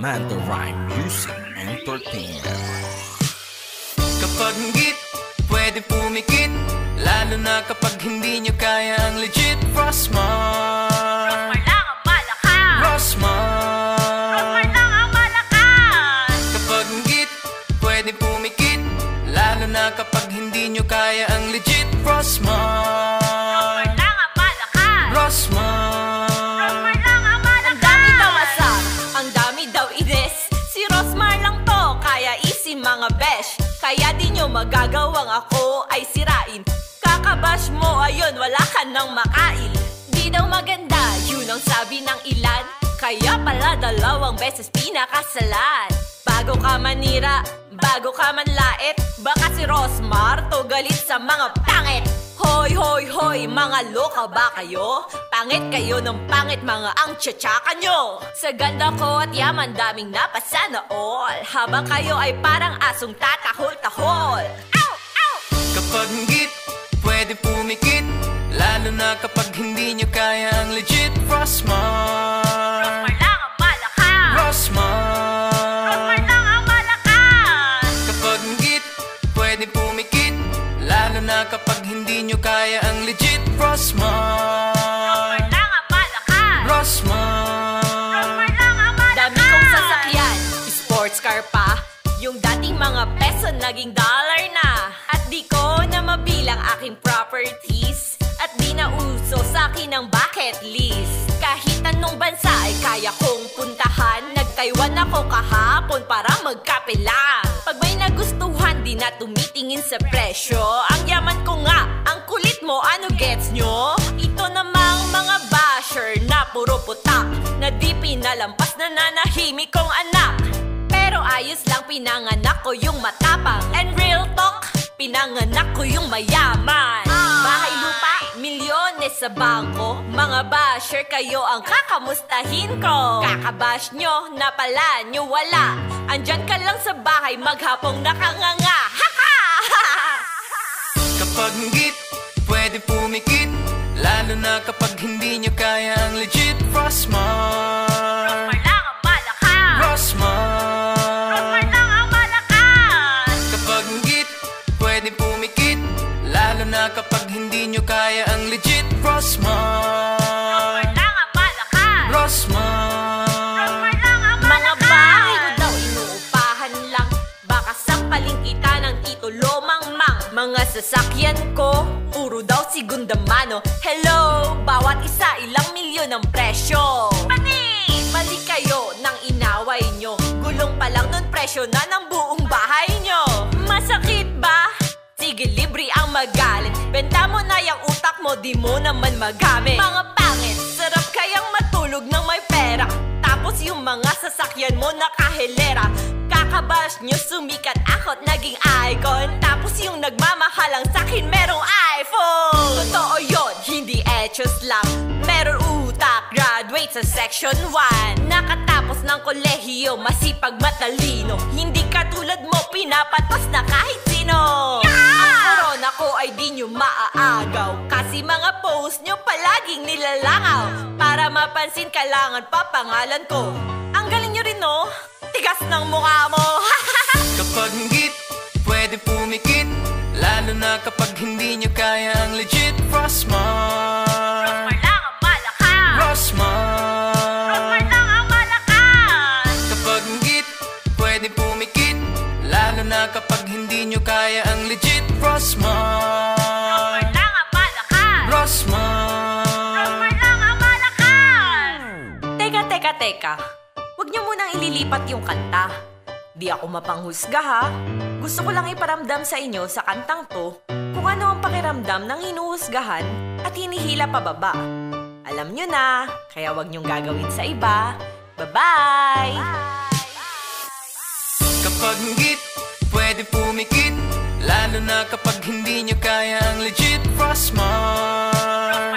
Manta Rhyme Music Entertainment. Kapag ngit, pwede pumikit, lalo na kapag hindi nyo kaya ang legit. Frostmar lang ang malakas. Frostmar lang ang malakas. Kapag ngit, pwede pumikit, lalo na kapag hindi nyo kaya ang legit. Frostmar lang ang malakas. Frostmar lang ang malakas. Ang dami daw asar, ang dami daw inis. Si Rosmar lang to, kaya easy mga besh. Kaya di nyo magagawang ako ay sirain. Kakabash mo, ayun, wala ka nang makain. Di daw maganda, yun ang sabi ng ilan. Kaya pala 2 beses pinakasalan. Bago ka manira, bago ka manlait, baka si Rosmar to galit sa mga pangit. Hoy, hoy, hoy, mga loka ba kayo? Pangit kayo ng pangit, mga ang tsatsaka nyo. Sa ganda ko at yaman, daming napasana all. Habang kayo ay parang asong tatahol-tahol. Ow! Ow! Kapag ngit, pwede pumikit, lalo na kapag hindi nyo kaya ang legit. Frostmar lang ang malakas. Frostmar lang ang malakas. Kapag ngit, pwede pumikit, lalo na kapag hindi nyo kaya ang legit. Frostmar lang ang malakas. Frostmar lang ang malakas. Dami kong sasakyan, sports car pa. Yung dating mga peso naging dollar na. At di ko na mabilang aking properties. At di na uso sa akin ang bucket list. Kahit anong bansa ay kaya kong puntahan. Nag-Taiwan ako kahapon para magkape lang. Pag may nagustuhan, di na tumitingin sa presyo. Ang yaman ko nga, ang kulit mo, ano gets nyo? Ito namang mga basher na puro putak, na di pinalampas na nanahimik kong anak. Pero ayos lang, pinanganak ko yung matapang. And real talk, pinanganak ko yung mayaman. Bahay lupa, milyones sa bangko. Mga basher, kayo ang kakamustahin ko. Kakabash nyo, na pala nyo wala. Andyan ka lang sa bahay, maghapong nakanganga. Ha-ha! Kapag ngit, pwede pumikit, lalo na kapag hindi nyo kaya ang legit. Frostmar lang ang malakas. Frostmar lang ang malakas. Kapag ngit, pwede pumikit, lalo na kapag hindi nyo kaya ang legit. Frostmar lang ang malakas. Frostmar lang ang malakas. Mga bahay ko daw inuupahan lang. Baka sampaling kita ng titulo mangmang. Mga sasakyan ko, puro daw segunda mano. Hello, bawat isa ilang milyon ang presyo. Mali kayo nang inaway nyo. Gulong pa lang nun, presyo na ng buong bahay nyo. Masakit ba? Sige, libre ang magalit. Benta mo na yung utak mo, di mo naman magamit. Mga pangit, sarap kayang matulog ng may pera. Tapos yung mga sasakyan mo nakahilera. Kakabash nyo, sumikat ako't naging icon. Tapos yung nagmamahalang sakin merong iPhone. Totoo yun, hindi etchos lang. Meron utak, graduate sa section 1. Nakatapos ng kolehiyo, masipag matalino. Hindi katulad mo, pinapatos na kahit sino. Ang corona ko ay di nyo maaagaw. Kasi mga post nyo palaging nilalangaw. Para mapansin, kailangan pa pangalan ko. Ang galing nyo rin, no? Tigas ng mukha mo. Kapag ngit, pwede pumikit, lalo na kapag hindi nyo kaya ang legit. Frostmar lang ang malakas. Frostmar lang ang malakas. Kapag ngit, pwede pumikit, lalo na kapag hindi nyo kaya ang legit. Frostmar lang ang malakas. Frostmar lang ang malakas. Teka. Huwag niyo munang ililipat yung kanta. Di ako mapanghusga ha. Gusto ko lang iparamdam sa inyo sa kantang to kung ano ang pakiramdam ng hinuhusgahan at hinihila pababa. Alam nyo na, kaya huwag niyong gagawin sa iba. Bye-bye! Kapag ngit, pwede pumikit, lalo na kapag hindi nyo kaya ang legit. Frostmar